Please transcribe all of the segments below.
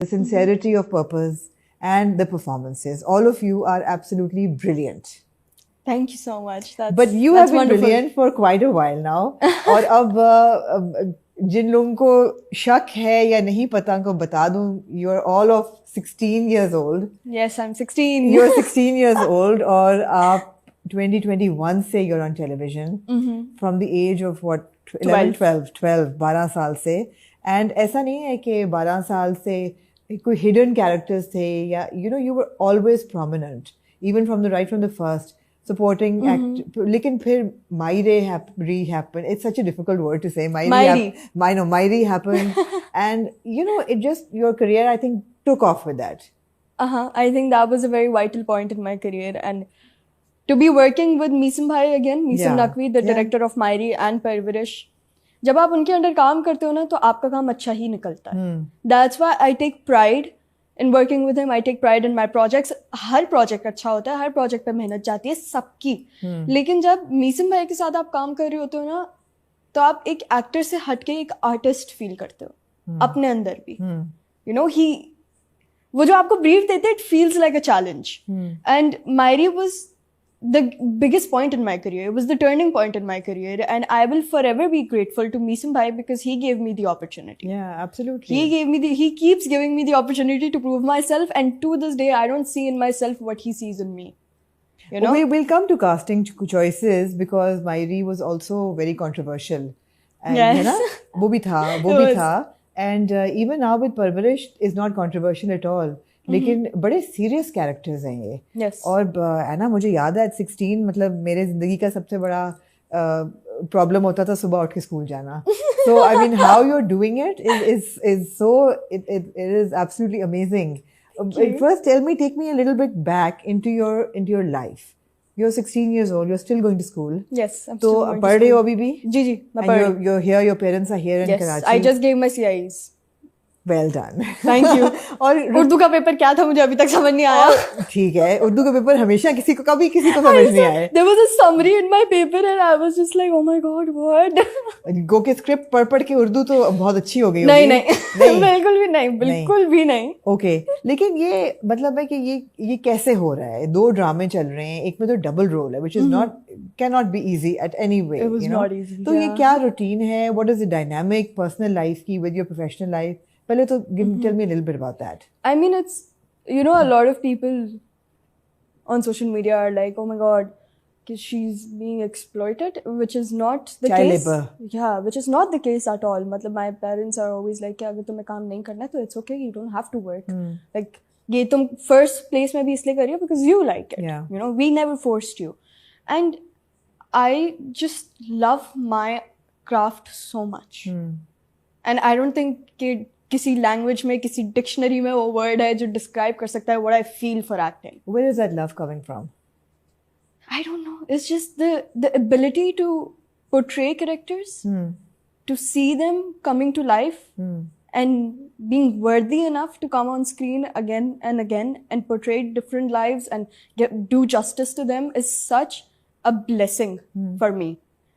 the sincerity of purpose, and the performances. All of you are absolutely brilliant. Thank you so much. But you have been brilliant for quite a while now. और अब जिन लोगों को शक है या नहीं पता को बता दूं, you're all of 16 years old. Yes, I'm 16. You're 16 years old और आप 2021 से you're on television. From the age of what? 12 साल से. And ऐसा नहीं है कि 12 साल से कोई hidden characters थे या you were always prominent, even from the first. Supporting act, लेकिन फिर Mairi happened. It's such a difficult word to say. Mairi happened, and it just your career I think took off with that. I think that was a very vital point in my career, and to be working with Meesam Bhai again, Meesam Naqvi, the director of Mairi and Parvarish. जब आप उनके under काम करते हो ना तो आपका काम अच्छा ही निकलता है. That's why I take pride in working with him. I take pride in my projects. Her project अच्छा होता है, हर project पे मेहनत जाती है सबकी. लेकिन जब मीसम भाई के साथ आप काम कर रहे होते हो ना, तो आप एक actor से हटके एक artist feel करते हो, अपने अंदर भी. वो जो आपको brief देते हैं, it feels like a challenge. And Mairi was the biggest point in my career. It was the turning point in my career, and I will forever be grateful to Meesam Bhai because he gave me the opportunity. Yeah, absolutely. He keeps giving me the opportunity to prove myself, and to this day I don't see in myself what he sees in me. We'll come to casting choices because Mairi was also very controversial. And, yes. वो भी था. And even now with Parvarish is not controversial at all. लेकिन बड़े serious characters हैं ये. Yes. और है ना, मुझे याद है 16 मतलब मेरे जिंदगी का सबसे बड़ा प्रॉब्लम होता था सुबह उठ के स्कूल जाना. So I mean how you're doing it is so it is absolutely amazing. First take me a little bit back into your life. You're 16 years old. You're still going to school. Yes, I'm still going to school. तो पढ़ रहे हो अभी भी? जी And you're here. Your parents are here in Karachi. Yes, I just gave my CIEs. Well done. Thank you. और उर्दू का paper क्या था मुझे अभी तक समझ नहीं आया. ठीक है, उर्दू का पेपर हमेशा कभी किसी को समझ नहीं आया. There was a summary in my paper and I was just like, oh my god, what? गो के स्क्रिप्ट पढ़ के उर्दू तो बहुत अच्छी हो गई. नहीं बिल्कुल भी नहीं. ओके, लेकिन ये मतलब है कि ये कैसे हो रहा है? 2 ड्रामे चल रहे हैं, एक में तो डबल रोल है, which is cannot be easy at any way. It was not easy. तो ये क्या रूटीन है? What is the dynamic personal life की with your professional life? पहले तो tell me a little bit about that. I mean, it's, a lot of people on social media are like, oh my god, she's being exploited, which is not the Child case. labor. Yeah, which is not the case at all. मतलब my parents are always like, अगर तुम्हें काम नहीं करना है तो it's okay, you don't have to work. Like, ये तुम first place में भी इसलिए कर रही हो because you like it. Yeah. We never forced you. And I just love my craft so much. And I don't think कि किसी लैंग्वेज में किसी डिक्शनरी में वो वर्ड है जो डिस्क्राइब कर सकता है what I feel for acting. Where is that love coming from? I don't know. It's just the ability to portray characters, to see them coming to life, and being worthy enough to come on screen again and again and portray different lives and do justice to them is such a blessing for me.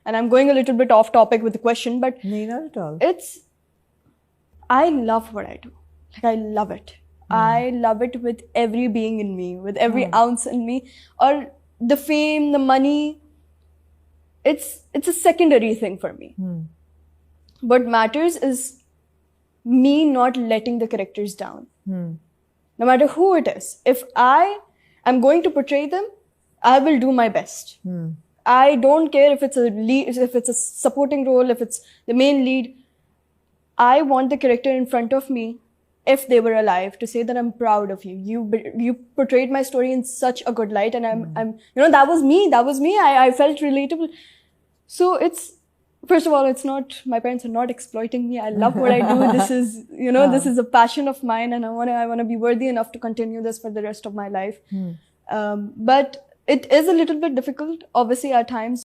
And I'm going a little bit off topic with the question, but no, not at all. I love what I do. Like, I love it. I love it with every being in me, with every ounce in me. Or the fame, the money, it's a secondary thing for me. What matters is me not letting the characters down. No matter who it is. If I am going to portray them, I will do my best. I don't care if it's a lead, if it's a supporting role, if it's the main lead. I want the character in front of me, if they were alive, to say that I'm proud of you. You portrayed my story in such a good light, and I'm that was me. I felt relatable. So it's, first of all, it's not, my parents are not exploiting me. I love what I do. This is, this is a passion of mine, and I want to be worthy enough to continue this for the rest of my life. But it is a little bit difficult, obviously, at times.